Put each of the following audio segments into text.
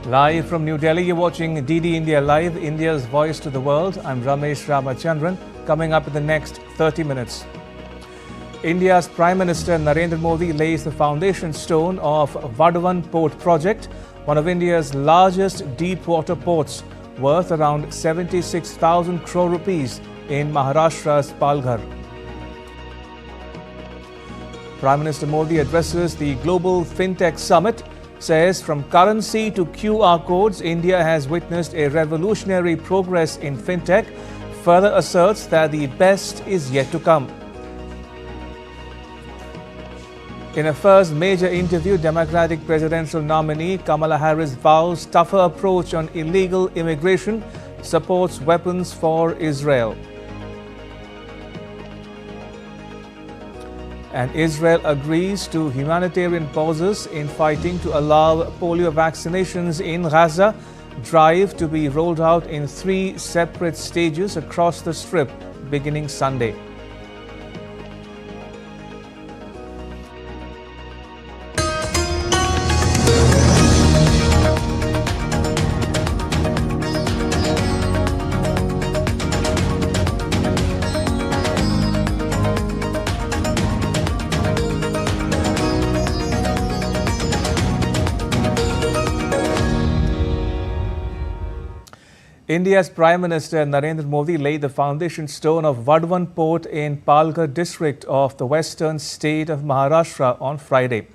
Live from New Delhi, you're watching DD India Live, India's voice to the world. I'm Ramesh Ramachandran. Coming up in the next 30 minutes. India's Prime Minister Narendra Modi lays the foundation stone of Vadhvan Port project, one of India's largest deep water ports, worth around 76,000 crore rupees in Maharashtra's Palghar. Prime Minister Modi addresses the Global FinTech Summit, says from currency to QR codes, India has witnessed a revolutionary progress in FinTech, further asserts that the best is yet to come. In a first major interview, Democratic presidential nominee Kamala Harris vows tougher approach on illegal immigration, supports weapons for Israel. And Israel agrees to humanitarian pauses in fighting to allow polio vaccinations in Gaza, drive to be rolled out in 3 separate stages across the Strip beginning Sunday. India's Prime Minister Narendra Modi laid the foundation stone of Vadhvan Port in Palghar district of the western state of Maharashtra on Friday.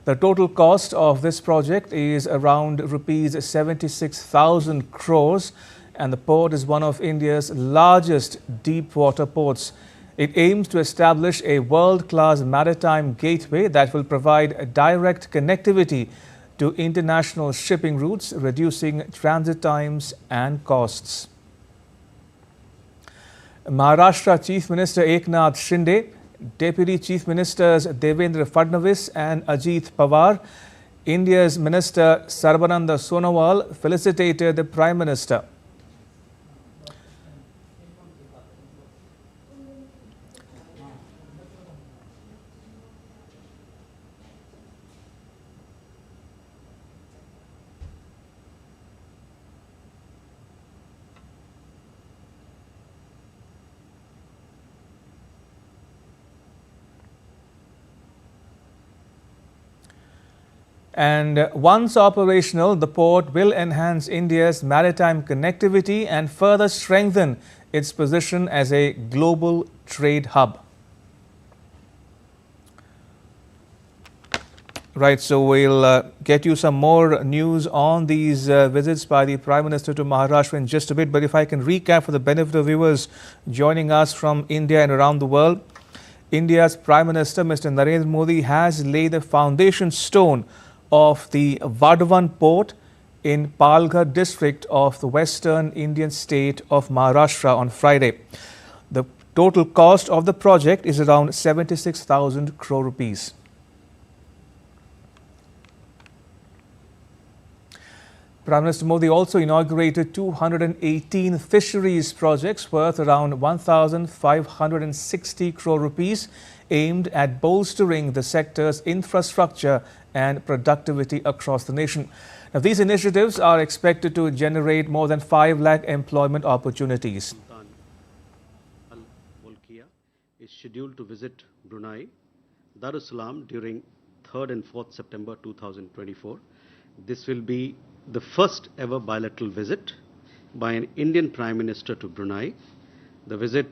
The total cost of this project is around rupees 76,000 crores, and the port is one of India's largest deep water ports. It aims to establish a world-class maritime gateway that will provide direct connectivity to international shipping routes, reducing transit times and costs. Maharashtra Chief Minister Eknath Shinde, Deputy Chief Ministers Devendra Fadnavis and Ajit Pawar, India's Minister Sarbananda Sonowal felicitated the Prime Minister. And once operational, the port will enhance India's maritime connectivity and further strengthen its position as a global trade hub. Right, so we'll get you some more news on these visits by the Prime Minister to Maharashtra in just a bit. But if I can recap for the benefit of viewers joining us from India and around the world, India's Prime Minister, Mr. Narendra Modi, has laid the foundation stone of the Vadhvan Port in Palghar district of the western Indian state of Maharashtra on Friday. The total cost of the project is around 76,000 crore rupees. Prime Minister Modi also inaugurated 218 fisheries projects worth around 1,560 crore rupees, aimed at bolstering the sector's infrastructure and productivity across the nation. Now, these initiatives are expected to generate more than 5 lakh employment opportunities. Al-Mulkiya is scheduled to visit Brunei Darussalam during 3rd and 4th September 2024. This will be the first ever bilateral visit by an Indian Prime Minister to Brunei. The visit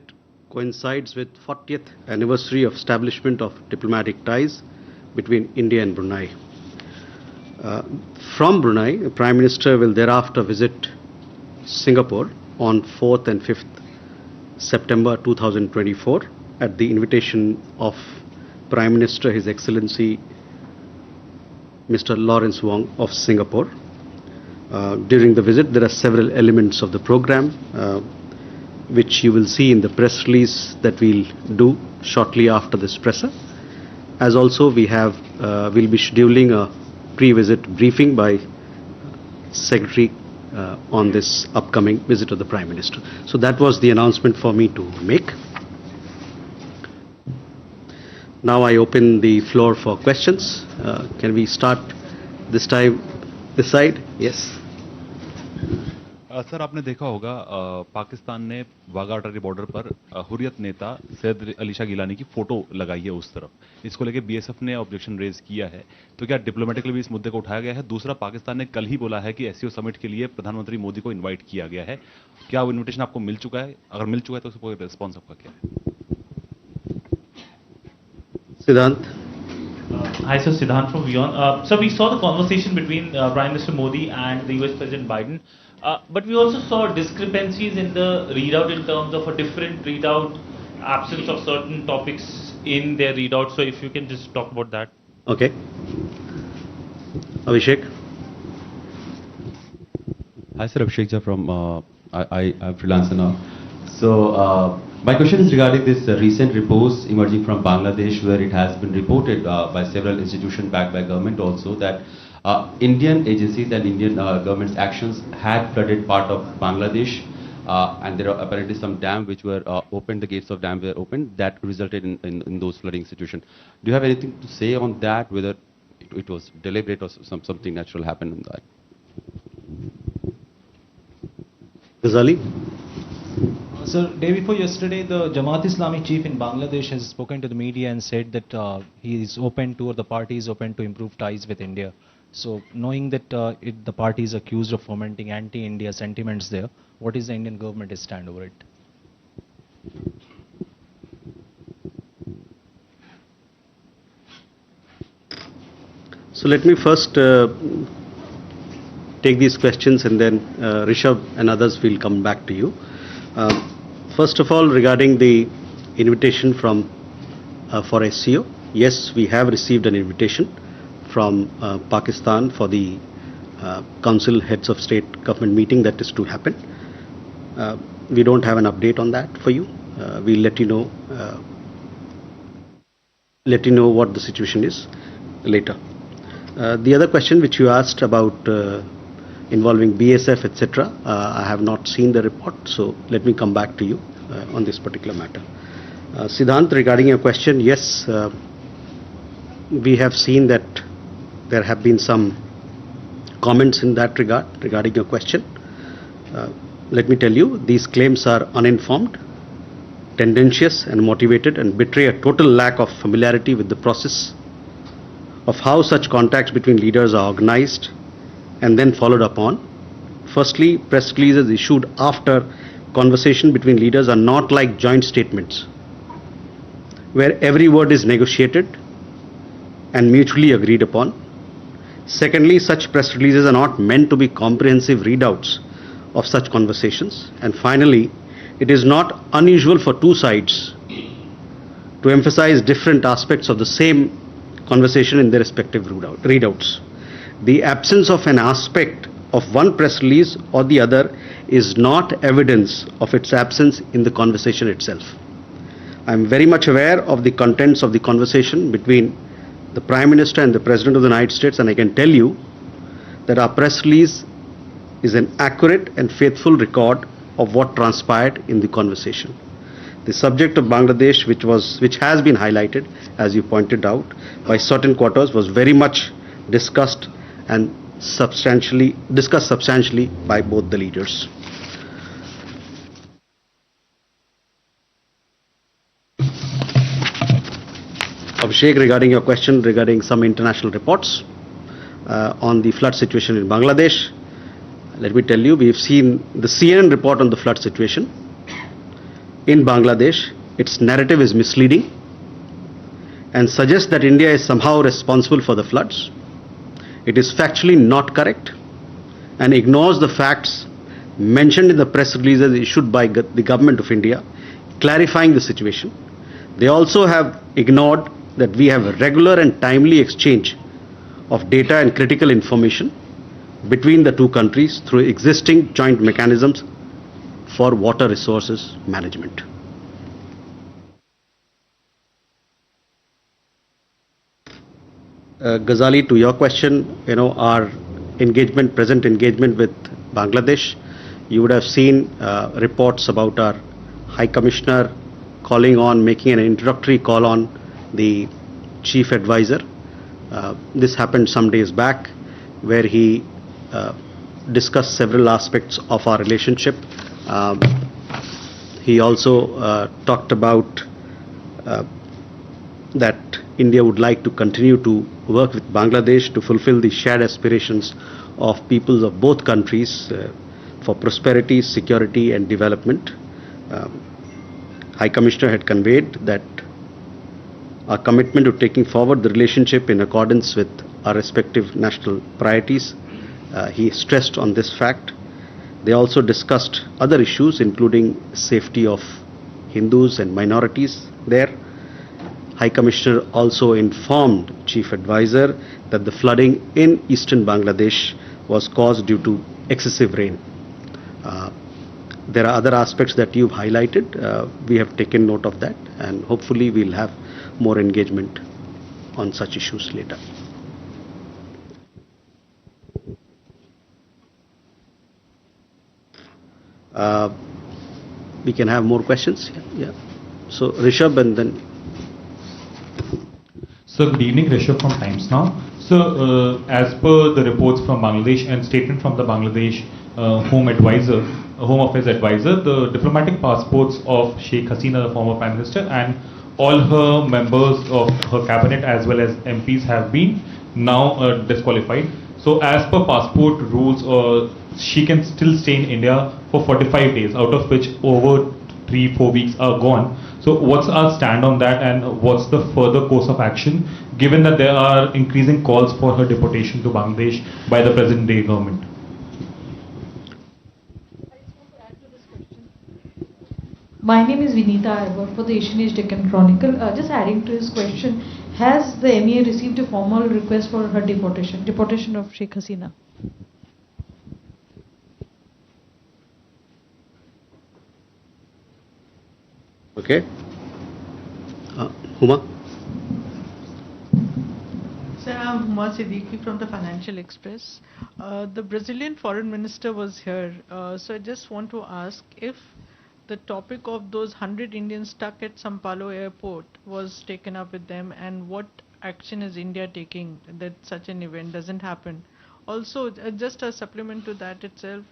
coincides with 40th anniversary of establishment of diplomatic ties between India and Brunei. From Brunei, the Prime Minister will thereafter visit Singapore on 4th and 5th September 2024 at the invitation of Prime Minister His Excellency Mr. Lawrence Wong of Singapore. During the visit, there are several elements of the program which you will see in the press release that we'll do shortly after this presser. As also we'll be scheduling a pre-visit briefing by Secretary on this upcoming visit of the Prime Minister. So that was the announcement for me to make. Now I open the floor for questions. Can we start this time This side, yes. Sir आपने देखा होगा पाकिस्तान ने Wagah Attari border पर हुर्रियत नेता सैयद अली शाह गिलानी की photo लगाई है उस तरफ। इसको लेके बीएसएफ ने ऑब्जेक्शन रेज किया है, तो क्या डिप्लोमेटिकली भी इस मुद्दे को उठाया गया है? दूसरा, पाकिस्तान ने कल ही बोला है कि एससीओ समिट के लिए प्रधानमंत्री मोदी को इन्वाइट किया गया है। क्या वो इन्विटेशन आपको मिल चुका है? अगर मिल चुका है तो उसका कोई रिस्पॉन्स आपका क्या है? Siddhant. Hi, sir. Siddhant from Vion. So we saw the conversation between Prime Minister Modi and the US President Biden, but we also saw discrepancies in the readout in terms of a different readout, absence of certain topics in their readout. So if you can just talk about that. Okay. Abhishek. Hi, sir. Abhishek Jha from I'm freelancer now. So my question is regarding this recent reports emerging from Bangladesh, where it has been reported by several institutions backed by government also that Indian agencies and Indian government's actions had flooded part of Bangladesh, and there are apparently some dams which were opened, the gates of dam were opened, that resulted in those flooding situations. Do you have anything to say on that, whether it was deliberate or something natural happened in that? Ghazali. Sir, day before yesterday, the Jamaat Islami chief in Bangladesh has spoken to the media and said that he is open to, or the party is open to improve ties with India. So, knowing that the party is accused of fomenting anti-India sentiments there, what is the Indian government's stand over it? So let me first take these questions, and then Rishabh and others will come back to you. First of all, regarding the invitation from for SCO, yes, we have received an invitation from Pakistan for the Council Heads of State Government meeting that is to happen. We don't have an update on that for you. We'll let you know what the situation is later. The other question which you asked about involving BSF, etc. I have not seen the report, so let me come back to you on this particular matter. Siddhant, regarding your question, yes, we have seen that there have been some comments in that regard regarding your question. Let me tell you, these claims are uninformed, tendentious and motivated, and betray a total lack of familiarity with the process of how such contacts between leaders are organized and then followed upon. Firstly, press releases issued after conversation between leaders are not like joint statements, where every word is negotiated and mutually agreed upon. Secondly, such press releases are not meant to be comprehensive readouts of such conversations. And finally, it is not unusual for two sides to emphasize different aspects of the same conversation in their respective readouts. The absence of an aspect of one press release or the other is not evidence of its absence in the conversation itself. I am very much aware of the contents of the conversation between the Prime Minister and the President of the United States, and I can tell you that our press release is an accurate and faithful record of what transpired in the conversation. The subject of Bangladesh, which has been highlighted, as you pointed out, by certain quarters, was very much discussed substantially by both the leaders. Abhishek, regarding your question regarding some international reports on the flood situation in Bangladesh, let me tell you, we've seen the CNN report on the flood situation in Bangladesh. Its narrative is misleading and suggests that India is somehow responsible for the floods. It is factually not correct and ignores the facts mentioned in the press releases issued by the government of India clarifying the situation. They also have ignored that we have a regular and timely exchange of data and critical information between the two countries through existing joint mechanisms for water resources management. Ghazali, to your question, our present engagement with Bangladesh, you would have seen reports about our High Commissioner making an introductory call on the Chief Advisor. This happened some days back, where he discussed several aspects of our relationship. He also talked about that India would like to continue to work with Bangladesh to fulfill the shared aspirations of peoples of both countries for prosperity, security and development. High Commissioner had conveyed that our commitment to taking forward the relationship in accordance with our respective national priorities. He stressed on this fact. They also discussed other issues including safety of Hindus and minorities there. High Commissioner also informed Chief Advisor that the flooding in eastern Bangladesh was caused due to excessive rain. There are other aspects that you've highlighted. We have taken note of that and hopefully we'll have more engagement on such issues later. We can have more questions. Yeah. So Rishabh and then. So good evening, Rishabh from Times Now. So as per the reports from Bangladesh and statement from the Bangladesh Home Office advisor, the diplomatic passports of Sheikh Hasina, the former Prime Minister, and all her members of her cabinet as well as MPs have been now disqualified. So as per passport rules, she can still stay in India for 45 days, out of which over 3-4 weeks are gone. So what's our stand on that and what's the further course of action given that there are increasing calls for her deportation to Bangladesh by the present day government? My name is Vinita. I work for the Asian Age Deccan Chronicle. Just adding to his question, has the MEA received a formal request for her deportation of Sheikh Hasina? Okay. Huma? Sir, I'm Huma Siddiqui from the Financial Express. The Brazilian foreign minister was here. So I just want to ask if the topic of those 100 Indians stuck at Sampalo airport was taken up with them and what action is India taking that such an event doesn't happen. Also, just a supplement to that itself,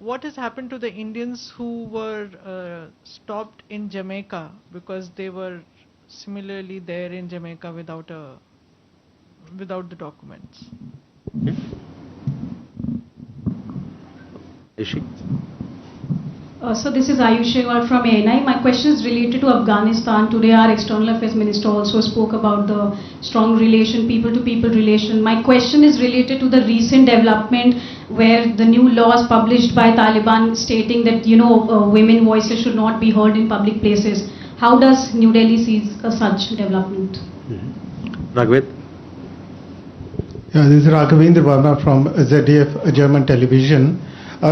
what has happened to the Indians who were stopped in Jamaica because they were similarly there in Jamaica without the documents? Ishi? So this is Ayush Shewar from ANI. My question is related to Afghanistan. Today our External Affairs Minister also spoke about the strong relation, people-to-people relation. My question is related to the recent development where the new laws published by Taliban stating that, women voices should not be heard in public places. How does New Delhi see such development? Raghavendra? Yeah, this is Raghavendra Verma from ZDF German television.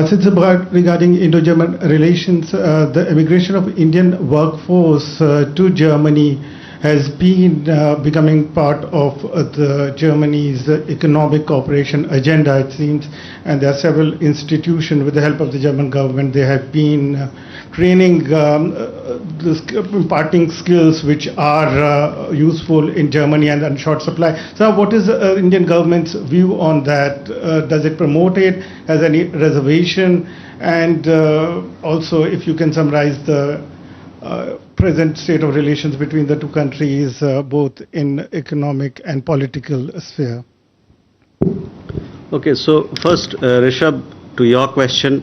Since regarding Indo-German relations, the immigration of Indian workforce to Germany has been becoming part of the Germany's economic cooperation agenda, it seems, and there are several institutions with the help of the German government. They have been training, imparting skills which are useful in Germany and in short supply. So what is the Indian government's view on that? Does it promote it? Has any reservation? And also if you can summarize the present state of relations between the two countries, both in economic and political sphere. Okay, so first, Rishabh, to your question,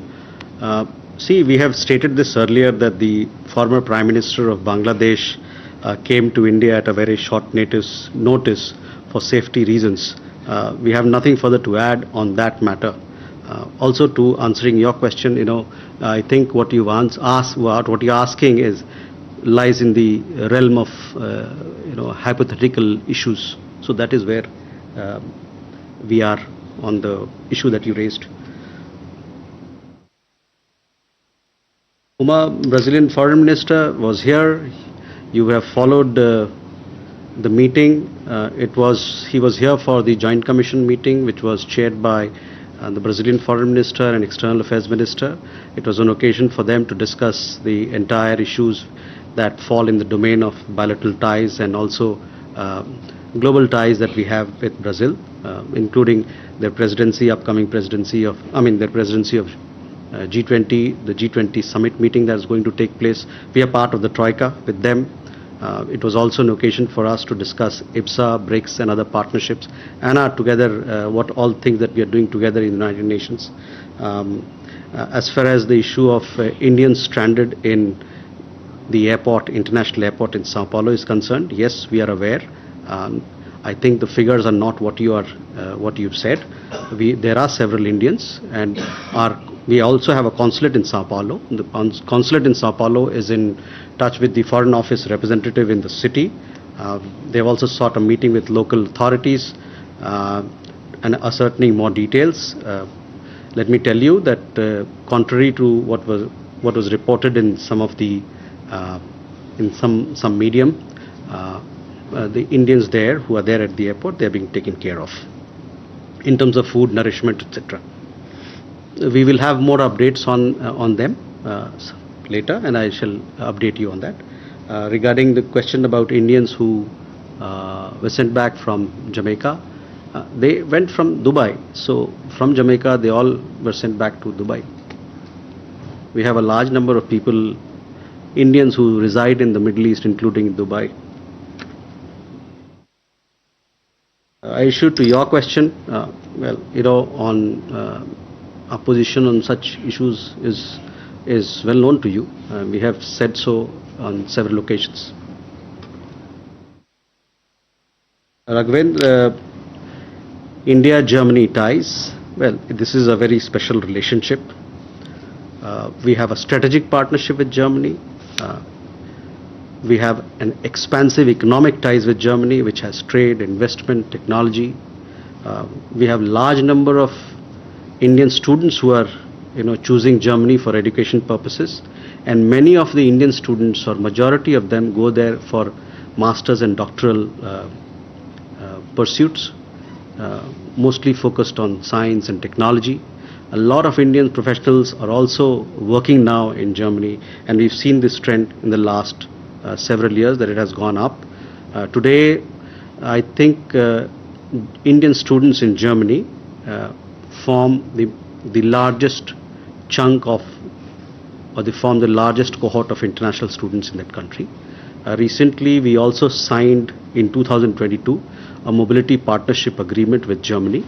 see, we have stated this earlier that the former Prime Minister of Bangladesh came to India at a very short notice for safety reasons. We have nothing further to add on that matter. Also, to answering your question, I think what you've asked, what you're asking lies in the realm of hypothetical issues. So that is where we are on the issue that you raised. Brazilian Foreign Minister was here. You have followed the meeting. He was here for the Joint Commission meeting, which was chaired by the Brazilian Foreign Minister and External Affairs Minister. It was an occasion for them to discuss the entire issues that fall in the domain of bilateral ties and also global ties that we have with Brazil, including their presidency, upcoming presidency of, their presidency of G20, the G20 summit meeting that is going to take place. We are part of the Troika with them. It was also an occasion for us to discuss IPSA, BRICS and other partnerships, and are together what all things that we are doing together in the United Nations. As far as the issue of Indians stranded in the airport, international airport in Sao Paulo is concerned, yes, we are aware. I think the figures are not what you've said. There are several Indians, and we also have a consulate in Sao Paulo. The consulate in Sao Paulo is in touch with the Foreign Office representative in the city. They've also sought a meeting with local authorities and ascertaining more details. Let me tell you that contrary to what was reported in some of the in some medium, the Indians there who are there at the airport, they are being taken care of in terms of food, nourishment, etc. We will have more updates on them later, and I shall update you on that. Regarding the question about Indians who were sent back from Jamaica, they went from Dubai. So from Jamaica, they all were sent back to Dubai. We have a large number of people, Indians who reside in the Middle East, including Dubai. I issue to your question, on our position on such issues is well known to you. We have said so on several occasions. Raghvendra, India-Germany ties, well, this is a very special relationship. We have a strategic partnership with Germany. We have an expansive economic ties with Germany, which has trade, investment, technology. We have large number of Indian students who are choosing Germany for education purposes, and many of the Indian students, or majority of them, go there for masters and doctoral pursuits, mostly focused on science and technology. A lot of Indian professionals are also working now in Germany, and we've seen this trend in the last several years that it has gone up. Today, I think Indian students in Germany form the largest chunk of, or they form the largest cohort of international students in that country. Recently, we also signed in 2022 a mobility partnership agreement with Germany.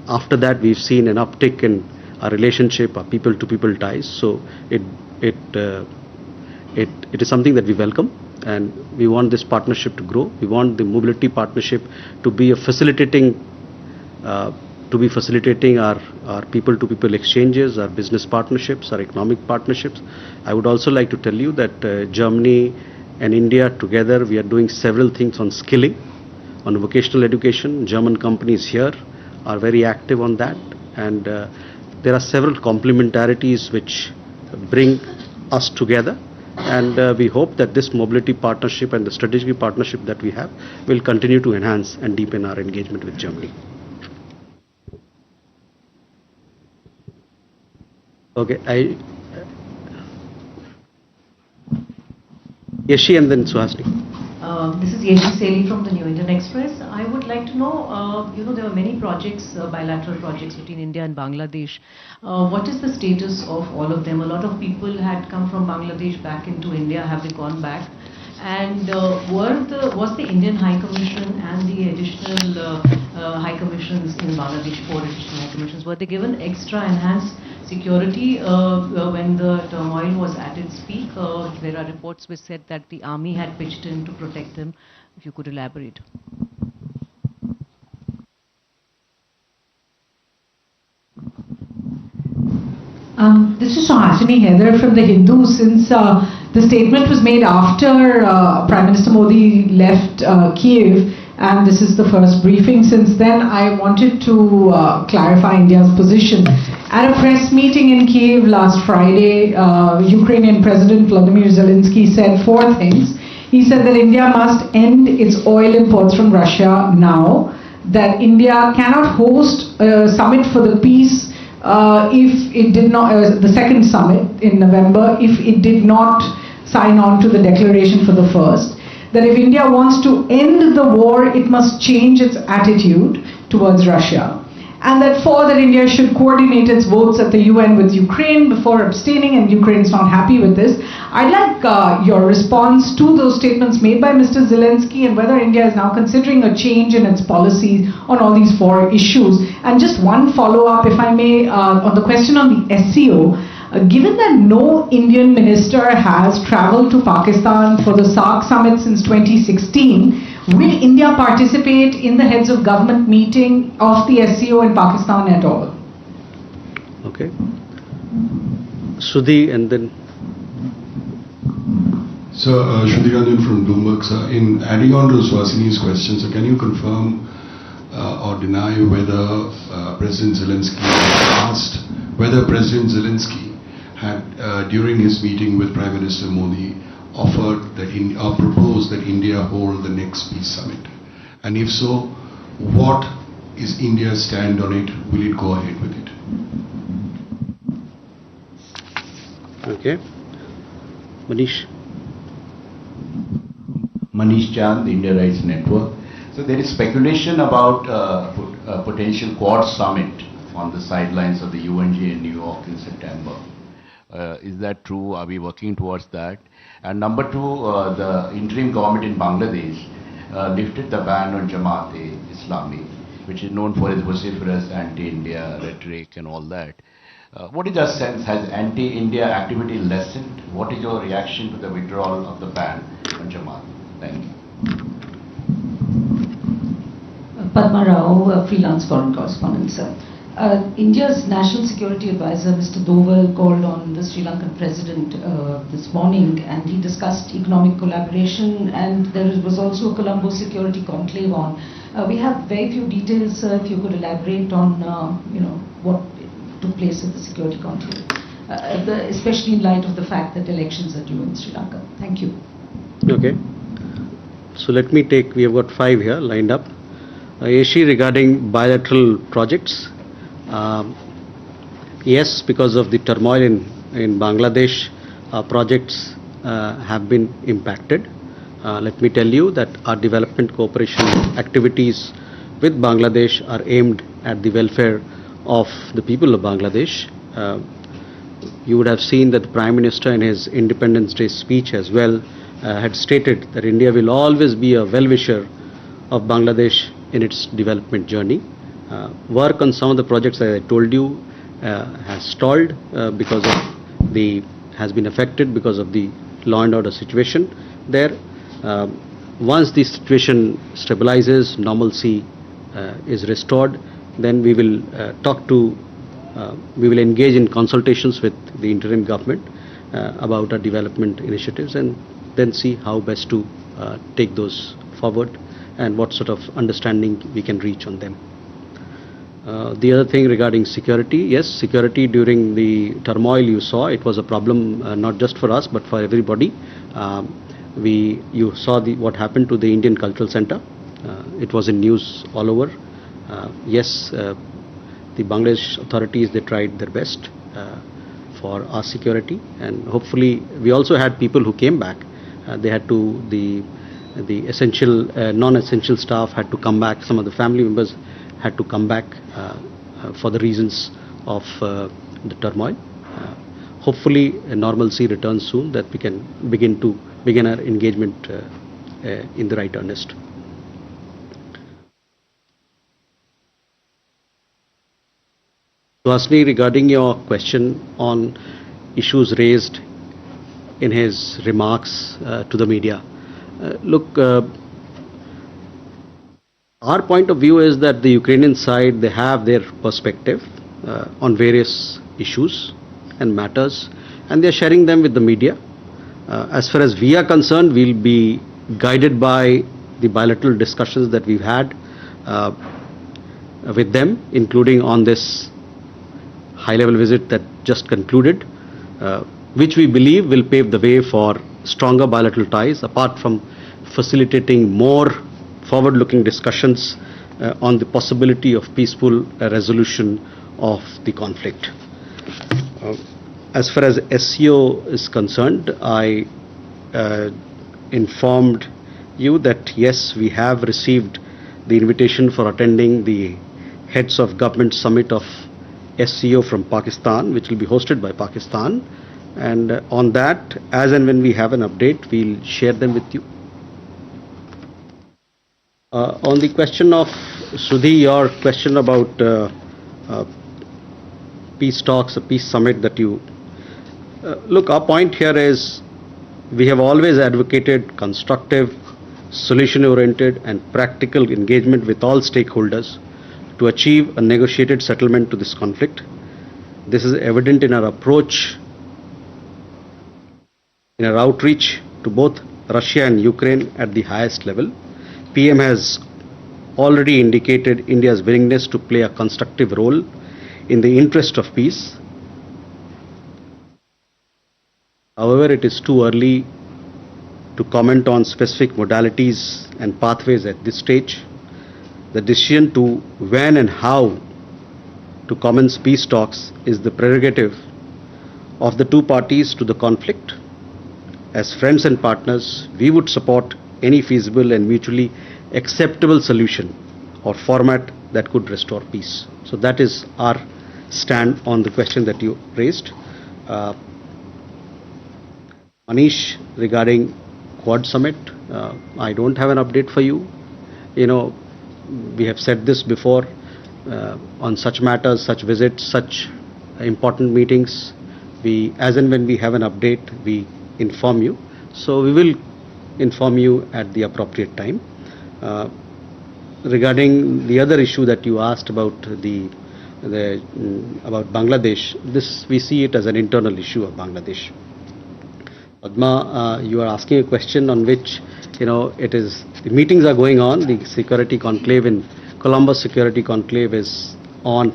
After that, we've seen an uptick in our relationship, our people-to-people ties. So it is something that we welcome, and we want this partnership to grow. We want the mobility partnership to be facilitating our people-to-people exchanges, our business partnerships, our economic partnerships. I would also like to tell you that Germany and India together, we are doing several things on skilling, on vocational education. German companies here are very active on that, and there are several complementarities which bring us together, and we hope that this mobility partnership and the strategic partnership that we have will continue to enhance and deepen our engagement with Germany. Okay, Yeshi and then Suhasini. This is Yeshi Seli from the New Indian Express. I would like to know, there were many projects, bilateral projects between India and Bangladesh. What is the status of all of them? A lot of people had come from Bangladesh back into India. Have they gone back? And was the Indian High Commission and the additional High Commissions in Bangladesh, 4 additional High Commissions, were they given extra enhanced security when the turmoil was at its peak? There are reports which said that the army had pitched in to protect them. If you could elaborate. This is Suhasini Heather from The Hindu. Since the statement was made after Prime Minister Modi left Kiev, and this is the first briefing since then, I wanted to clarify India's position. At a press meeting in Kiev last Friday, Ukrainian President Vladimir Zelensky said 4 things. He said that India must end its oil imports from Russia now, that India cannot host a summit for the peace if it did not, the second summit in November, if it did not sign on to the declaration for the first, that if India wants to end the war, it must change its attitude towards Russia. And that that India should coordinate its votes at the UN with Ukraine before abstaining, and Ukraine is not happy with this. I'd like your response to those statements made by Mr. Zelensky, and whether India is now considering a change in its policies on all these four issues. And just one follow-up, if I may, on the question on the SCO. Given that no Indian minister has traveled to Pakistan for the SAARC summit since 2016, will India participate in the heads of government meeting of the SCO in Pakistan at all? Okay. Sudhi and then... So, Shruti Ranjan from Bloomberg, sir. In adding on to Swasini's question, so can you confirm or deny whether President Zelensky had, during his meeting with Prime Minister Modi, offered that or proposed that India hold the next peace summit? And if so, what is India's stand on it? Will it go ahead with it? Okay. Manish. Manish Chand, the India Rights Network. So there is speculation about a potential Quad summit on the sidelines of the UNG in New York in September. Is that true? Are we working towards that? And number two, the interim government in Bangladesh lifted the ban on Jamaat-e-Islami, which is known for its vociferous anti-India rhetoric and all that. What is your sense? Has anti-India activity lessened? What is your reaction to the withdrawal of the ban on Jamaat? Thank you. Padma Rao, freelance foreign correspondent, sir. India's National Security Advisor, Mr. Doval, called on the Sri Lankan President this morning, and he discussed economic collaboration, and there was also a Colombo Security Conclave on. We have very few details, sir, if you could elaborate on what took place at the Security Conclave, especially in light of the fact that elections are due in Sri Lanka. Thank you. Okay. So let me take, we have got 5 here lined up. Yeshi, regarding bilateral projects. Yes, because of the turmoil in Bangladesh, projects have been impacted. Let me tell you that our development cooperation activities with Bangladesh are aimed at the welfare of the people of Bangladesh. You would have seen that the Prime Minister in his Independence Day speech as well had stated that India will always be a well-wisher of Bangladesh in its development journey. Work on some of the projects, as I told you, has stalled because of has been affected because of the law and order situation there. Once the situation stabilizes, normalcy is restored, then we will we will engage in consultations with the interim government about our development initiatives, and then see how best to take those forward and what sort of understanding we can reach on them. The other thing regarding security, yes, security during the turmoil you saw, it was a problem not just for us but for everybody. You saw what happened to the Indian Cultural Center. It was in news all over. Yes, the Bangladesh authorities, they tried their best for our security, and hopefully we also had people who came back. They had to, the essential, non-essential staff had to come back. Some of the family members had to come back for the reasons of the turmoil. Hopefully normalcy returns soon, that we can begin our engagement in the right earnest. Lastly, regarding your question on issues raised in his remarks to the media, look, our point of view is that the Ukrainian side, they have their perspective on various issues and matters, and they are sharing them with the media. As far as we are concerned, we'll be guided by the bilateral discussions that we've had with them, including on this high-level visit that just concluded, which we believe will pave the way for stronger bilateral ties, apart from facilitating more forward-looking discussions on the possibility of peaceful resolution of the conflict. As far as SCO is concerned, I informed you that yes, we have received the invitation for attending the Heads of Government Summit of SCO from Pakistan, which will be hosted by Pakistan. And on that, as and when we have an update, we'll share them with you. On the question of, Sudhi, your question about peace talks, a peace summit that you... look, our point here is we have always advocated constructive, solution-oriented and practical engagement with all stakeholders to achieve a negotiated settlement to this conflict. This is evident in our approach, in our outreach to both Russia and Ukraine at the highest level. PM has already indicated India's willingness to play a constructive role in the interest of peace. However, it is too early to comment on specific modalities and pathways at this stage. The decision to when and how to commence peace talks is the prerogative of the two parties to the conflict. As friends and partners, we would support any feasible and mutually acceptable solution or format that could restore peace. So that is our stand on the question that you raised. Manish, regarding Quad Summit, I don't have an update for you. You know, we have said this before, on such matters, such visits, such important meetings, we, as and when we have an update, we inform you. So we will inform you at the appropriate time. Regarding the other issue that you asked about about Bangladesh, this we see it as an internal issue of Bangladesh. Padma, you are asking a question on which, you know, it is, the meetings are going on, the security conclave in Columbus Security Conclave is on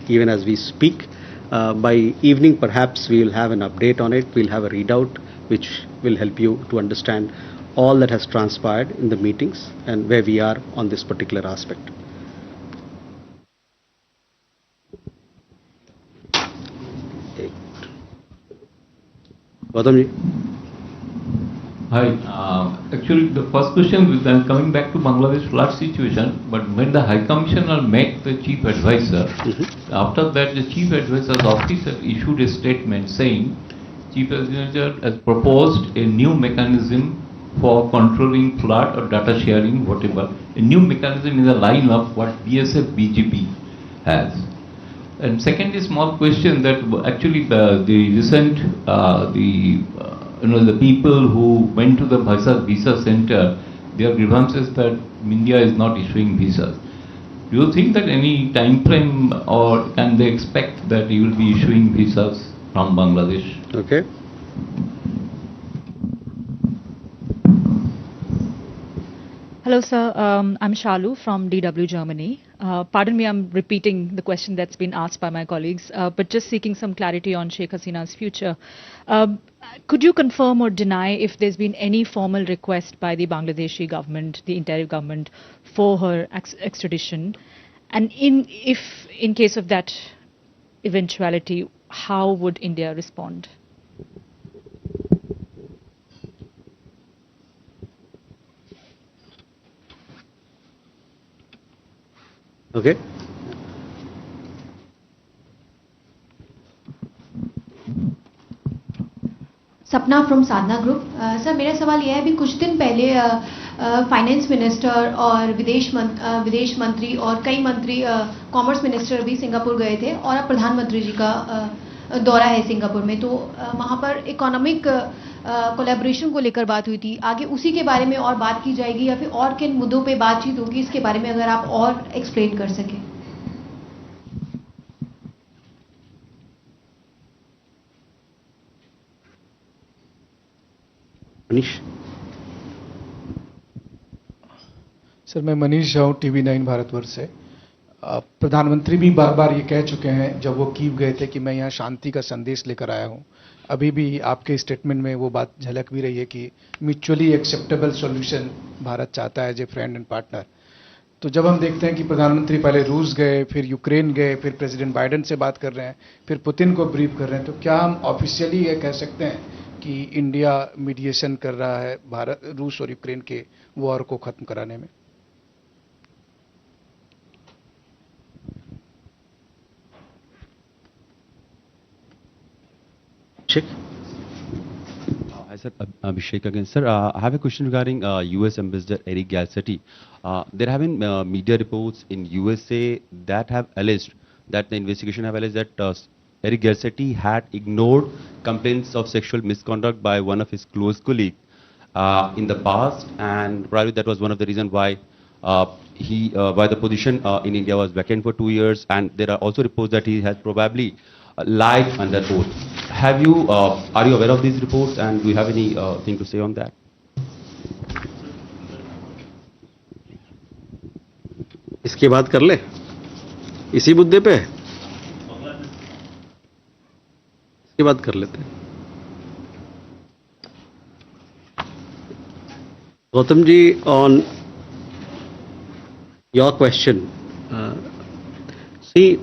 even as we speak. By evening perhaps we will have an update on it, we'll have a readout which will help you to understand all that has transpired in the meetings and where we are on this particular aspect. Vadhvan. Hi. Actually, the first question is I'm coming back to Bangladesh flood situation, but when the High Commissioner met the Chief Advisor, after that the Chief Advisor's office had issued a statement saying Chief Advisor has proposed a new mechanism for controlling flood or data sharing, whatever. A new mechanism in the line of what BSF BGP has. And second is small question that actually the recent the people who went to the visa center, their grievances that India is not issuing visas. Do you think that any time frame or can they expect that you will be issuing visas from Bangladesh? Okay. Hello, sir. I'm Shalu from DW Germany. Pardon me, I'm repeating the question that's been asked by my colleagues, but just seeking some clarity on Sheikh Hasina's future. Could you confirm or deny if there's been any formal request by the Bangladeshi government, the interim government, for her extradition? And if in case of that eventuality, how would India respond? Okay. सपना from Sadhana group. Sir मेरा सवाल यह है, अभी कुछ दिन पहले finance minister और विदेश मंत्री और कई मंत्री, कॉमर्स मिनिस्टर भी सिंगापुर गए थे और अब प्रधानमंत्री जी का दौरा है सिंगापुर में, तो वहाँ पर इकोनॉमिक कोलैबोरेशन को लेकर बात हुई थी। आगे उसी के बारे में और बात की जाएगी या फिर और किन मुद्दों पे बातचीत होगी, इसके बारे में अगर आप और एक्सप्लेन कर सकें। मनीष। सर मैं मनीष झा हूँ, TV9 भारतवर्ष से। प्रधानमंत्री भी बार बार ये कह चुके हैं जब वो कीव गए थे कि मैं यहाँ शांति का संदेश लेकर आया हूँ। अभी भी आपके स्टेटमेंट में वो बात झलक भी रही है कि म्यूचुअली एक्सेप्टेबल सॉल्यूशन भारत चाहता है as a friend and partner. तो जब हम देखते हैं कि प्रधानमंत्री पहले रूस गए, फिर यूक्रेन गए, फिर प्रेसिडेंट बाइडेन से बात कर रहे हैं, फिर पुतिन को ब्रीफ कर रहे हैं, तो क्या हम ऑफिशियली ये कह सकते हैं कि इंडिया मीडिएशन कर रहा है भारत रूस और यूक्रेन के वॉर को खत्म कराने में? Check. Hi, sir. Abhishek again. Sir, I have a question regarding U.S. Ambassador Eric Garcetti. There have been media reports in USA that have alleged that the investigation have alleged that Eric Garcetti had ignored complaints of sexual misconduct by one of his close colleagues in the past, and probably that was one of the reasons why why the position in India was vacant for 2 years. And there are also reports that he has probably lied under oath. Are you aware of these reports, and do you have any thing to say on that? इसकी बात कर ले, इसी मुद्दे पे इसकी बात कर लेते हैं. Gautam ji, on your question, see,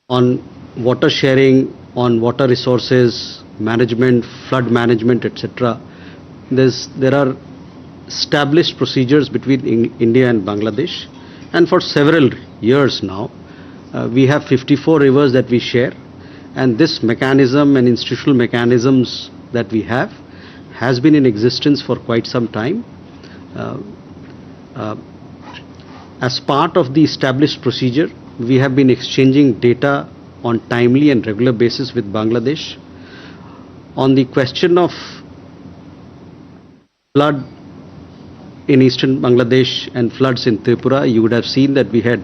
on water sharing, on water resources management, flood management, etc., there are established procedures between India and Bangladesh, and for several years now we have 54 rivers that we share, and this mechanism and institutional mechanisms that we have has been in existence for quite some time. As part of the established procedure, we have been exchanging data on timely and regular basis with Bangladesh. On the question of flood in eastern Bangladesh and floods in Tripura, you would have seen that we had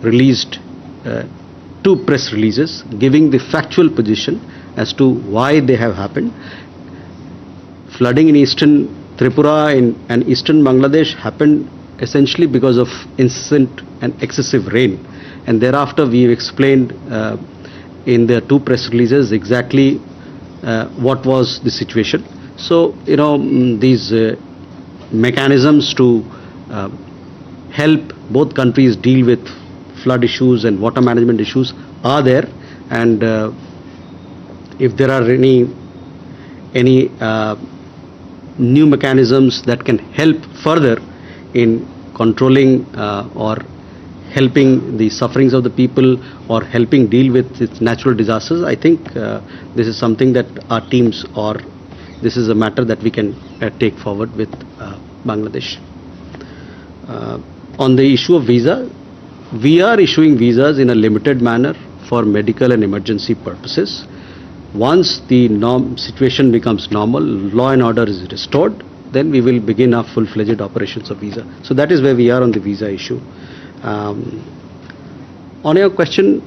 released 2 press releases giving the factual position as to why they have happened. Flooding in eastern Tripura and eastern Bangladesh happened essentially because of incessant and excessive rain, and thereafter we have explained in the 2 press releases exactly what was the situation. So, you know, these mechanisms to help both countries deal with flood issues and water management issues are there, and if there are any new mechanisms that can help further in controlling or helping the sufferings of the people or helping deal with its natural disasters, I think this is something that our teams, or this is a matter that we can take forward with Bangladesh. On the issue of visa, we are issuing visas in a limited manner for medical and emergency purposes. Once the situation becomes normal, law and order is restored, then we will begin our full-fledged operations of visa. So that is where we are on the visa issue. On your question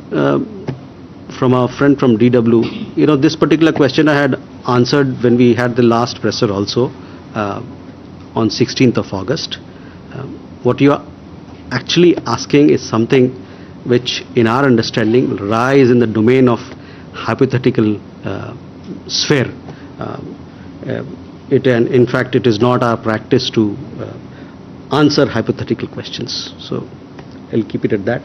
from our friend from DW, you know, this particular question I had answered when we had the last presser also on 16th of August. What you are actually asking is something which in our understanding lies in the domain of hypothetical sphere. In fact, it is not our practice to answer hypothetical questions. So I'll keep it at that.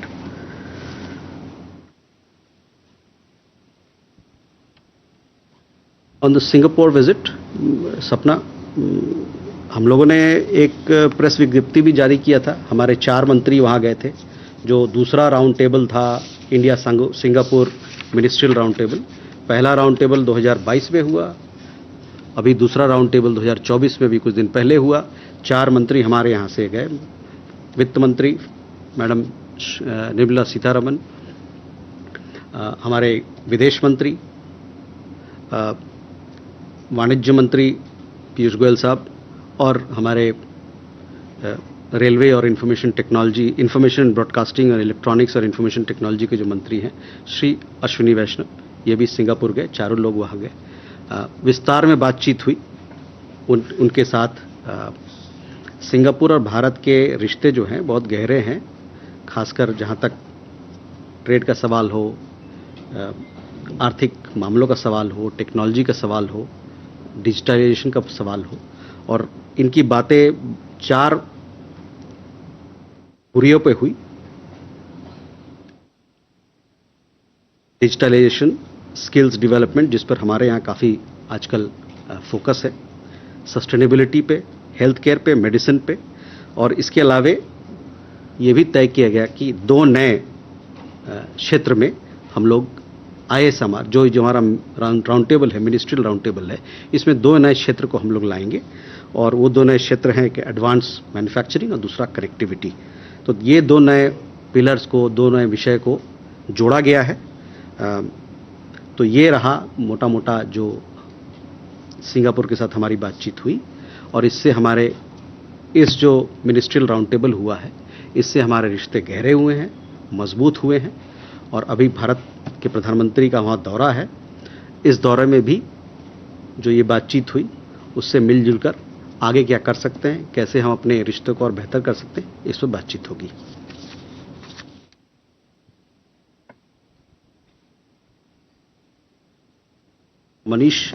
On the Singapore visit, Sapna, हम लोगों ने एक press विज्ञप्ति भी जारी किया था. हमारे 4 मंत्री वहाँ गए थे. जो दूसरा राउंड टेबल था India Singapore ministerial round table, पहला राउंड टेबल 2022 में हुआ, अभी दूसरा राउंड टेबल 2024 में भी कुछ दिन पहले हुआ. 4 मंत्री हमारे यहाँ से गए. वित्त मंत्री मैडम निर्मला सीतारमन, हमारे विदेश मंत्री, वाणिज्य मंत्री पीयूष गोयल साहब, और हमारे रेलवे और इंफॉर्मेशन ब्रॉडकास्टिंग और इलेक्ट्रॉनिक्स और इंफॉर्मेशन टेक्नोलॉजी के जो मंत्री हैं श्री अश्विनी वैष्णव, ये भी सिंगापुर गए. चारों लोग वहाँ गए. विस्तार में बातचीत हुई उनके साथ. सिंगापुर और भारत के रिश्ते जो हैं बहुत गहरे हैं, खासकर जहाँ तक ट्रेड का सवाल हो, आर्थिक मामलों का सवाल हो, टेक्नोलॉजी का सवाल हो, डिजिटलाइजेशन का सवाल हो. और इनकी बातें 4 हुरियों पे हुई. डिजिटलाइजेशन, स्किल्स डेवलपमेंट, जिस पर हमारे यहाँ काफ़ी आजकल फोकस है, सस्टेनेबिलिटी पे, हेल्थ केयर पे, मेडिसिन पे, और इसके अलावे ये भी तय किया गया कि 2 नए क्षेत्र में हम लोग ISMR, जो हमारा राउंड टेबल है, मिनिस्ट्रियल राउंड टेबल है, इसमें 2 नए क्षेत्र को हम लोग लाएंगे, और वो 2 नए क्षेत्र हैं कि एडवांस मैन्युफैक्चरिंग और दूसरा कनेक्टिविटी। तो ये 2 नए पिलर्स को, 2 नए विषय को जोड़ा गया है। तो ये रहा मोटा मोटा जो सिंगापुर के साथ हमारी बातचीत हुई, और इससे हमारे इस जो मिनिस्ट्रियल राउंड टेबल हुआ है, इससे हमारे रिश्ते गहरे हुए हैं, मजबूत हुए हैं, और अभी भारत के प्रधानमंत्री का वहाँ दौरा है। इस दौरे में भी जो ये बातचीत हुई, उससे मिलजुल कर आगे क्या कर सकते हैं, कैसे हम अपने रिश्तों को और बेहतर कर सकते हैं, इस पर बातचीत होगी। मनीष,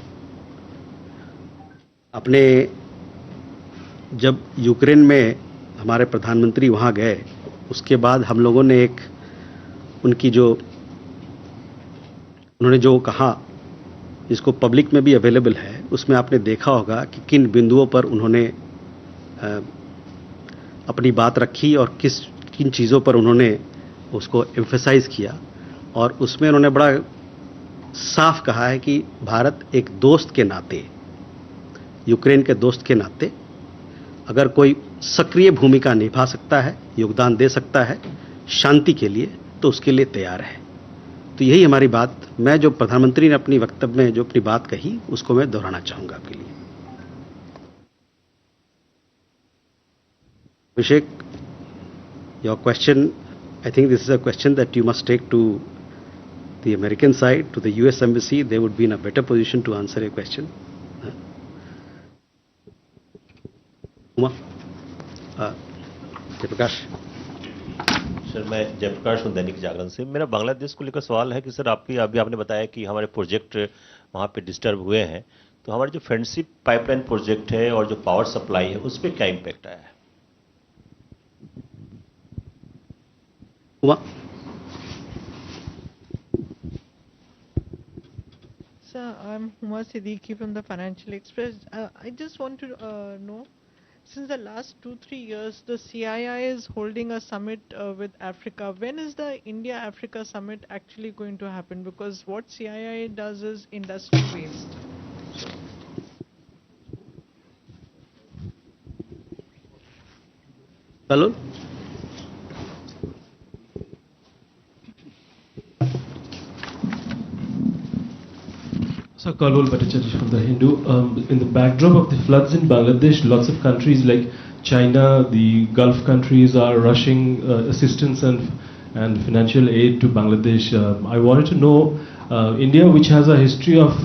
अपने जब यूक्रेन में हमारे प्रधानमंत्री वहाँ गए, उसके बाद हम लोगों ने एक उनकी जो उन्होंने जो कहा, जिसको पब्लिक में भी अवेलेबल है, उसमें आपने देखा होगा कि किन बिंदुओं पर उन्होंने अपनी बात रखी और किन चीज़ों पर उन्होंने उसको एम्फेसाइज किया। और उसमें उन्होंने बड़ा साफ कहा है कि भारत एक दोस्त के नाते, यूक्रेन के दोस्त के नाते, अगर कोई सक्रिय भूमिका निभा सकता है, योगदान दे सकता है शांति के लिए, तो उसके लिए तैयार है। तो यही हमारी बात, मैं जो प्रधानमंत्री ने अपनी वक्तव्य में जो अपनी बात कही, उसको मैं दोहराना चाहूँगा आपके लिए। Abhishek, your question, I think this is a question that you must take to the American side, to the US embassy. They would be in a better position to answer your question. Jayaprakash. Sir, मैं जयप्रकाश हूँ दैनिक जागरण से। मेरा बांग्लादेश को लेकर सवाल है कि sir अभी आपने बताया कि हमारे प्रोजेक्ट वहाँ पे डिस्टर्ब हुए हैं, तो हमारे जो फ्रेंडशिप पाइपलाइन प्रोजेक्ट है और जो पावर सप्लाई है, उस पर क्या इम्पैक्ट आया है? Sir, I'm Huma Siddiqui from the Financial Express. I just want to know, since the last 2-3 years, the CII is holding a summit with Africa. When is the India-Africa summit actually going to happen? Because what CII does is industry-based. Hello? So, Kalol Bhattacharya from the Hindu. In the backdrop of the floods in Bangladesh, lots of countries like China, the Gulf countries are rushing assistance and financial aid to Bangladesh. I wanted to know, India, which has a history of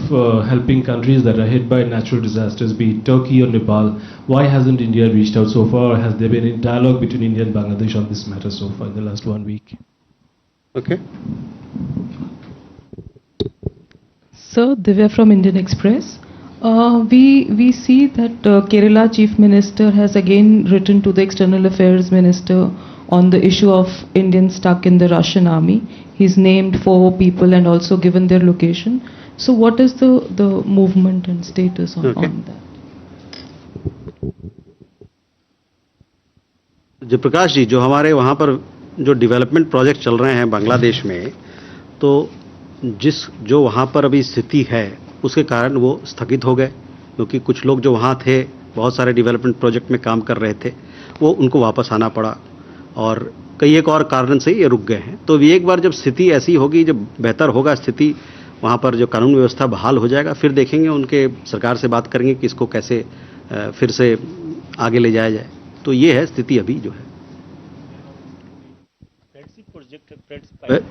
helping countries that are hit by natural disasters, be it Turkey or Nepal, why hasn't India reached out so far? Or has there been any dialogue between India and Bangladesh on this matter so far in the last 1 week? Okay. Sir, Divya from Indian Express. We see that Kerala Chief Minister has again written to the External Affairs Minister on the issue of Indians stuck in the Russian army. He's named 4 people and also given their location. So what is the movement and status on that? Jayaprakash जी, जो हमारे वहाँ पर जो development project चल रहे हैं बांग्लादेश में, तो जो वहाँ पर अभी स्थिति है, उसके कारण वो स्थगित हो गए, क्योंकि कुछ लोग जो वहाँ थे, बहुत सारे डेवलपमेंट प्रोजेक्ट में काम कर रहे थे, वो उनको वापस आना पड़ा, और कई एक और कारण से ये रुक गए हैं। तो एक बार जब स्थिति ऐसी होगी, जब बेहतर होगा स्थिति, वहाँ पर जो कानून व्यवस्था बहाल हो जाएगा, फिर देखेंगे, उनके सरकार से बात करेंगे कि इसको कैसे फिर से आगे ले जाया जाए। तो ये है स्थिति अभी जो है।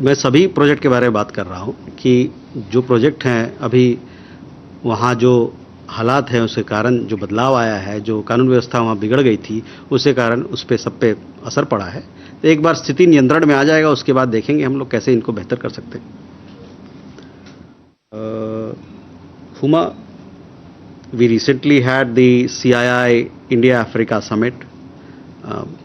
मैं सभी प्रोजेक्ट के बारे में बात कर रहा हूँ कि जो प्रोजेक्ट हैं अभी वहाँ जो हालात हैं, उसके कारण जो बदलाव आया है, जो कानून व्यवस्था वहाँ बिगड़ गई थी, उसके कारण उस पर सब पे असर पड़ा है। तो एक बार स्थिति नियंत्रण में आ जाएगा, उसके बाद देखेंगे हम लोग कैसे इनको बेहतर कर सकते हैं। Huma, we recently had the CII India-Africa Summit.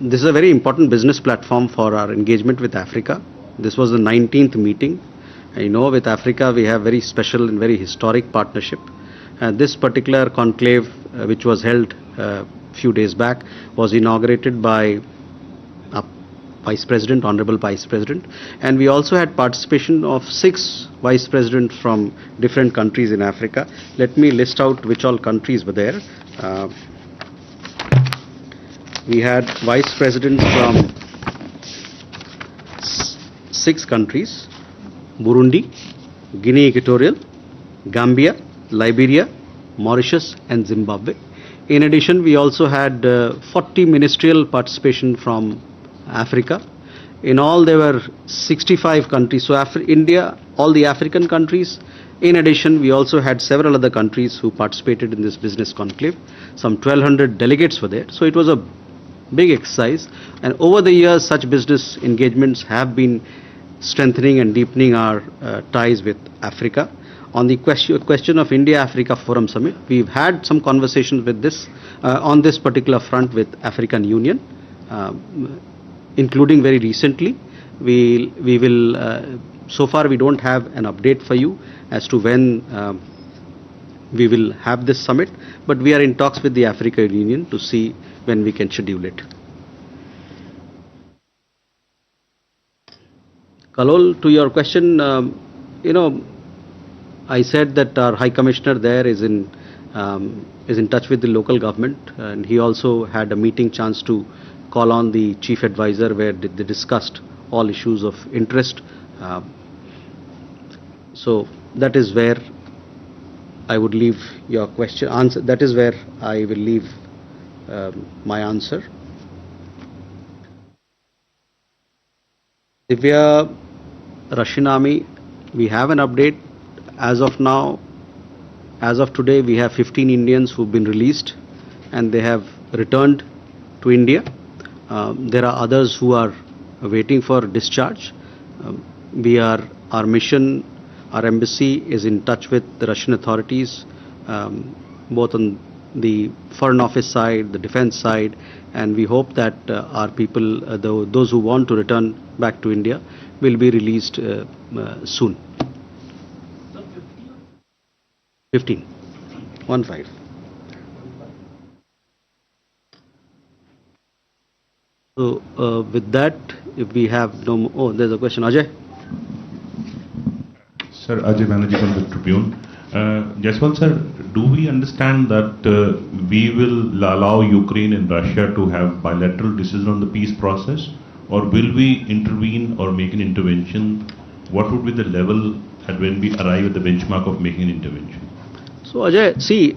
This is a very important business platform for our engagement with Africa. This was the 19th meeting, I know with Africa we have very special and very historic partnership. This particular conclave, which was held a few days back, was inaugurated by Vice President, Honorable Vice President, and we also had participation of 6 Vice Presidents from different countries in Africa. Let me list out which all countries were there. We had Vice Presidents from 6 countries: Burundi, Guinea Equatorial, Gambia, Liberia, Mauritius and Zimbabwe. In addition, we also had 40 ministerial participation from Africa. In all, there were 65 countries. So India, all the African countries. In addition, we also had several other countries who participated in this business conclave. Some 1,200 delegates were there. So it was a big exercise. And over the years, such business engagements have been strengthening and deepening our ties with Africa. On the question of India-Africa Forum Summit, we've had some conversations with this on this particular front with African Union. Including very recently. We will, so far we don't have an update for you as to when we will have this summit, but we are in talks with the African Union to see when we can schedule it. Kalol, to your question, I said that our High Commissioner there is in touch with the local government, and he also had a meeting chance to call on the Chief Advisor where they discussed all issues of interest. So that is where I would leave your question answer. That is where I will leave my answer. Divya, Russian Army, we have an update. As of now, as of today, we have 15 Indians who've been released and they have returned to India. There are others who are waiting for discharge. Our mission, our embassy is in touch with the Russian authorities, both on the Foreign Office side, the defense side, and we hope that our people, those who want to return back to India, will be released soon. 15. 1-5. So with that, if we have no more, oh, there's a question. Ajay? Sir, Ajay Banerjee from the Tribune. Jaswant sir, do we understand that we will allow Ukraine and Russia to have bilateral decision on the peace process, or will we intervene or make an intervention? What would be the level at when we arrive at the benchmark of making an intervention? So Ajay, see,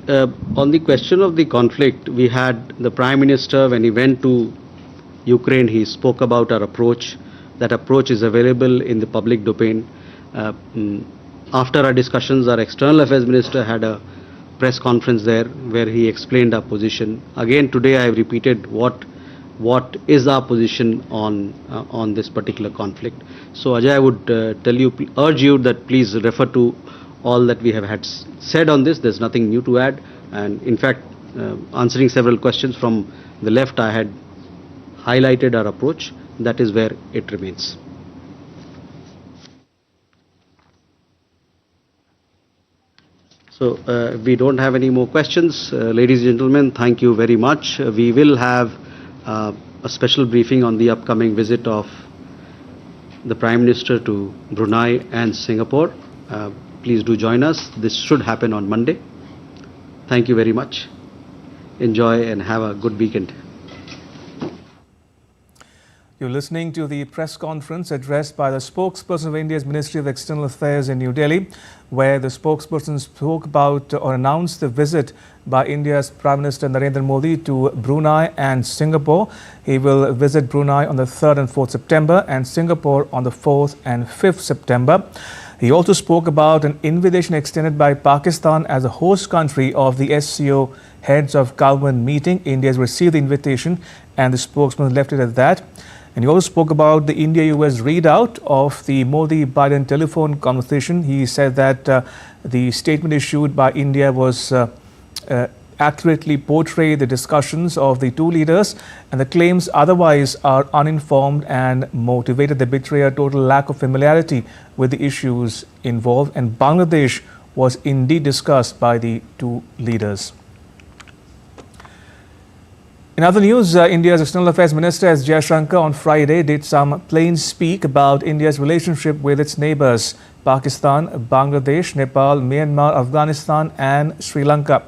on the question of the conflict, we had the Prime Minister, when he went to Ukraine, he spoke about our approach. That approach is available in the public domain. After our discussions, our External Affairs Minister had a press conference there where he explained our position. Again today I have repeated what is our position on this particular conflict. So Ajay, I would urge you that please refer to all that we have had said on this. There's nothing new to add, and in fact answering several questions from the left, I had highlighted our approach. That is where it remains. So if we don't have any more questions, ladies and gentlemen, thank you very much. We will have a special briefing on the upcoming visit of the Prime Minister to Brunei and Singapore. Please do join us. This should happen on Monday. Thank you very much. Enjoy and have a good weekend. You're listening to the press conference addressed by the spokesperson of India's Ministry of External Affairs in New Delhi, where the spokesperson spoke about or announced the visit by India's Prime Minister Narendra Modi to Brunei and Singapore. He will visit Brunei on the 3rd and 4th September and Singapore on the 4th and 5th September. He also spoke about an invitation extended by Pakistan as a host country of the SCO Heads of Government meeting. India has received the invitation and the spokesman left it at that. And he also spoke about the India-US readout of the Modi-Biden telephone conversation. He said that the statement issued by India was accurately portray the discussions of the two leaders, and the claims otherwise are uninformed and motivated. They betray a total lack of familiarity with the issues involved, and Bangladesh was indeed discussed by the two leaders. In other news, India's External Affairs Minister S. Jaishankar on Friday did some plain speak about India's relationship with its neighbors, Pakistan, Bangladesh, Nepal, Myanmar, Afghanistan and Sri Lanka.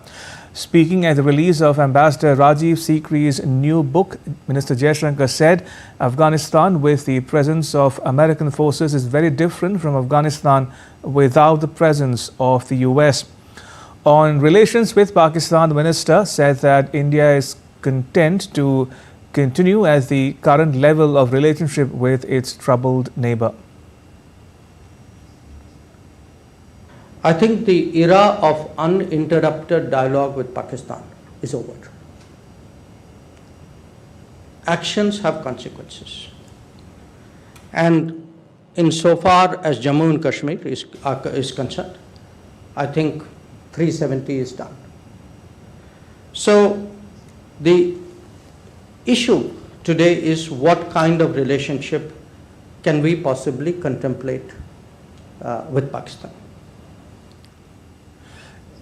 Speaking at the release of Ambassador Rajiv Sikri's new book, Minister Jaishankar said Afghanistan with the presence of American forces is very different from Afghanistan without the presence of the US. On relations with Pakistan, the minister said that India is content to continue as the current level of relationship with its troubled neighbor. I think the era of uninterrupted dialogue with Pakistan is over. Actions have consequences. And insofar as Jammu and Kashmir is concerned, I think 370 is done. So the issue today is what kind of relationship can we possibly contemplate with Pakistan.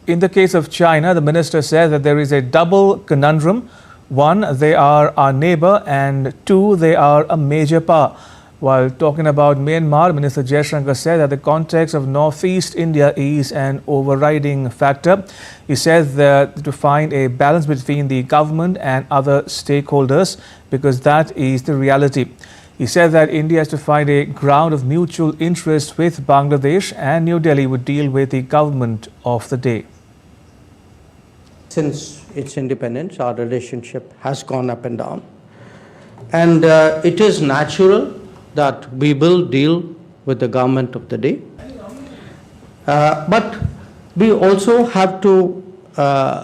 In the case of China, the minister said that there is a double conundrum. One, they are our neighbor, and two, they are a major power. While talking about Myanmar, Minister Jaishankar said that the context of northeast India is an overriding factor. He said that to find a balance between the government and other stakeholders, because that is the reality. He said that India has to find a ground of mutual interest with Bangladesh, and New Delhi would deal with the government of the day. Since its independence, our relationship has gone up and down. And it is natural that we will deal with the government of the day. But we also have to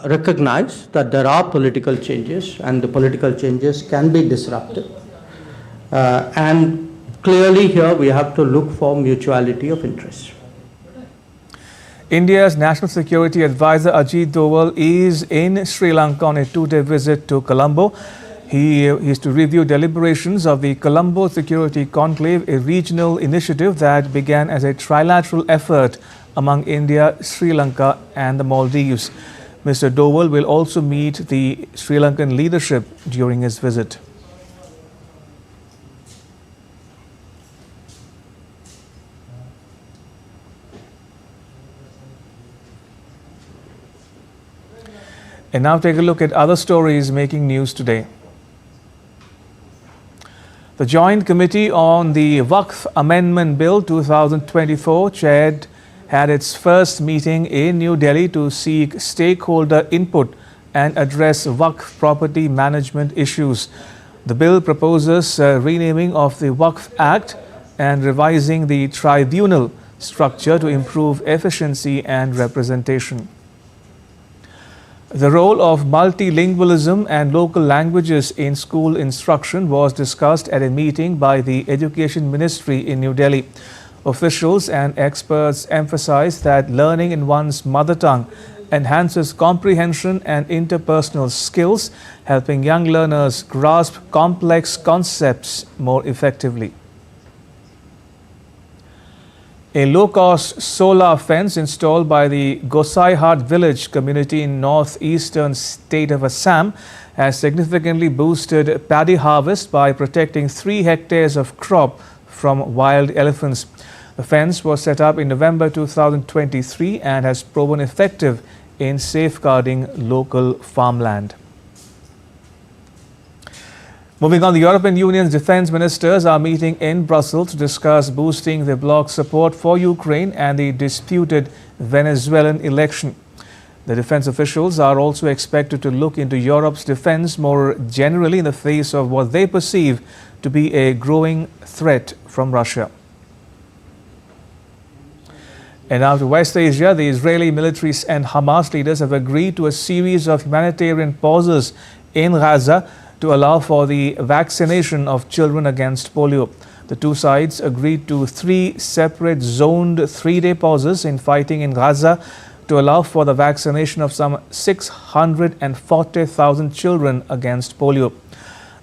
recognize that there are political changes, and the political changes can be disruptive. And clearly here we have to look for mutuality of interest. India's National Security Advisor Ajit Doval is in Sri Lanka on a two-day visit to Colombo. He is to review deliberations of the Colombo Security Conclave, a regional initiative that began as a trilateral effort among India, Sri Lanka and the Maldives. Mr. Doval will also meet the Sri Lankan leadership during his visit. And now take a look at other stories making news today. The Joint Committee on the Waqf Amendment Bill 2024 had its first meeting in New Delhi to seek stakeholder input and address Waqf property management issues. The bill proposes renaming of the Waqf Act and revising the tribunal structure to improve efficiency and representation. The role of multilingualism and local languages in school instruction was discussed at a meeting by the Education Ministry in New Delhi. Officials and experts emphasized that learning in one's mother tongue enhances comprehension and interpersonal skills, helping young learners grasp complex concepts more effectively. A low-cost solar fence installed by the Gosaihhat village community in northeastern state of Assam has significantly boosted paddy harvest by protecting 3 hectares of crop from wild elephants. The fence was set up in November 2023 and has proven effective in safeguarding local farmland. Moving on, the European Union's defense ministers are meeting in Brussels to discuss boosting the bloc's support for Ukraine and the disputed Venezuelan election. The defense officials are also expected to look into Europe's defense more generally in the face of what they perceive to be a growing threat from Russia. And now to West Asia, the Israeli military and Hamas leaders have agreed to a series of humanitarian pauses in Gaza to allow for the vaccination of children against polio. The two sides agreed to 3 separate zoned 3-day pauses in fighting in Gaza to allow for the vaccination of some 640,000 children against polio.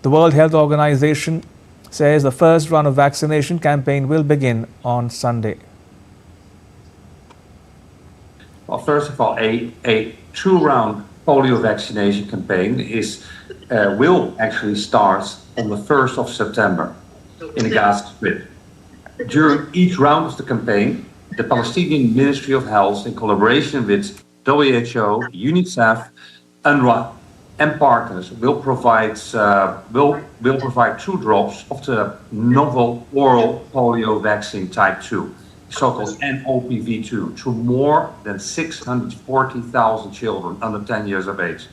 The World Health Organization says the first round of vaccination campaign will begin on Sunday. Well, first of all, a two-round polio vaccination campaign will actually start on the 1st of September in the Gaza Strip. During each round of the campaign, the Palestinian Ministry of Health, in collaboration with WHO, UNICEF, UNRWA, and partners, will provide 2 drops of the novel oral polio vaccine type 2, so-called NOPV2, to more than 640,000 children under 10 years of age.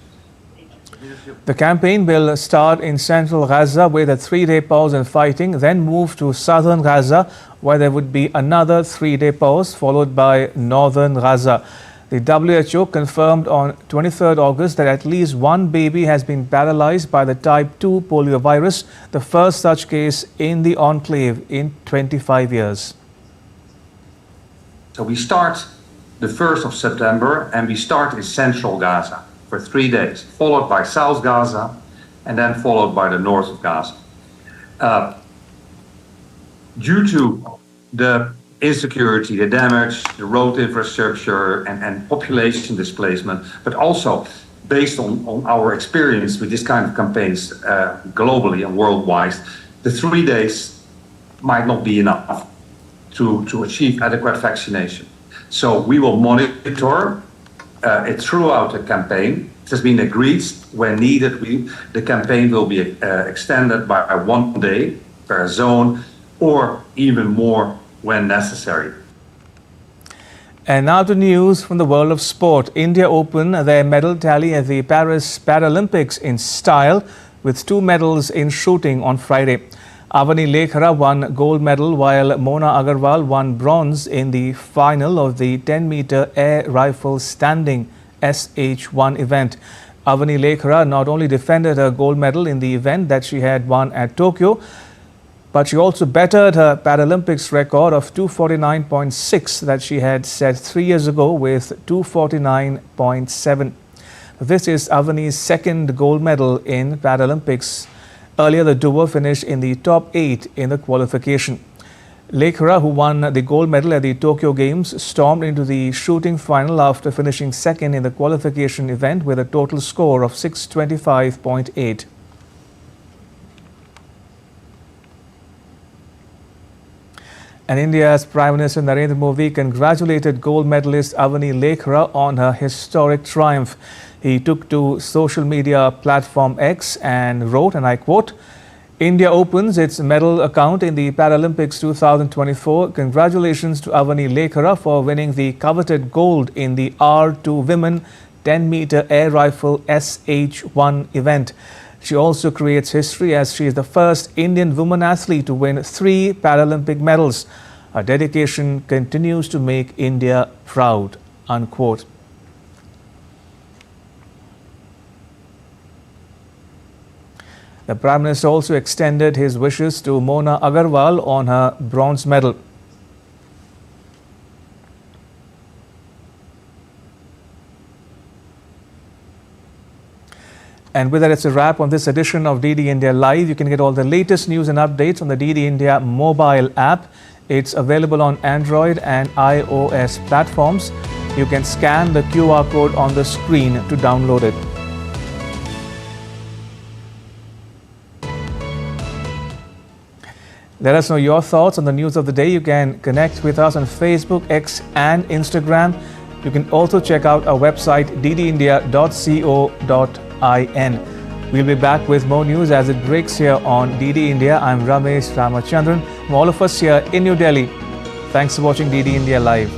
The campaign will start in central Gaza with a 3-day pause in fighting, then move to southern Gaza, where there would be another 3-day pause, followed by northern Gaza. The WHO confirmed on 23rd August that at least one baby has been paralyzed by the type 2 polio virus, the first such case in the enclave in 25 years. So we start the 1st of September, and we start in central Gaza for 3 days, followed by South Gaza, and then followed by the north of Gaza. Due to the insecurity, the damage, the road infrastructure, and population displacement, but also based on our experience with this kind of campaigns globally and worldwide, the 3 days might not be enough to achieve adequate vaccination. So we will monitor it throughout the campaign. It has been agreed when needed. The campaign will be extended by 1 day per zone, or even more when necessary. And now to news from the world of sport. India opened their medal tally at the Paris Paralympics in style with 2 medals in shooting on Friday. Avani Lekhara won gold medal while Mona Agarwal won bronze in the final of the 10-meter air rifle standing SH1 event. Avani Lekhara not only defended her gold medal in the event that she had won at Tokyo, but she also bettered her Paralympics record of 249.6 that she had set 3 years ago with 249.7. This is Avani's second gold medal in Paralympics. Earlier, the duo finished in the top 8 in the qualification. Lekhara, who won the gold medal at the Tokyo Games, stormed into the shooting final after finishing second in the qualification event with a total score of 625.8. And India's Prime Minister Narendra Modi congratulated gold medalist Avani Lekhara on her historic triumph. He took to social media platform X and wrote, and I quote, "India opens its medal account in the Paralympics 2024. Congratulations to Avani Lekhara for winning the coveted gold in the R2 Women 10-meter air rifle SH1 event. She also creates history as she is the first Indian woman athlete to win 3 Paralympic medals. Her dedication continues to make India proud," unquote. The Prime Minister also extended his wishes to Mona Agarwal on her bronze medal. And with that, it's a wrap on this edition of DD India Live. You can get all the latest news and updates on the DD India mobile app. It's available on Android and iOS platforms. You can scan the QR code on the screen to download it. Let us know your thoughts on the news of the day. You can connect with us on Facebook, X and Instagram. You can also check out our website ddindia.co.in. We'll be back with more news as it breaks here on DD India. I'm Ramesh Ramachandran. From all of us here in New Delhi, thanks for watching DD India Live.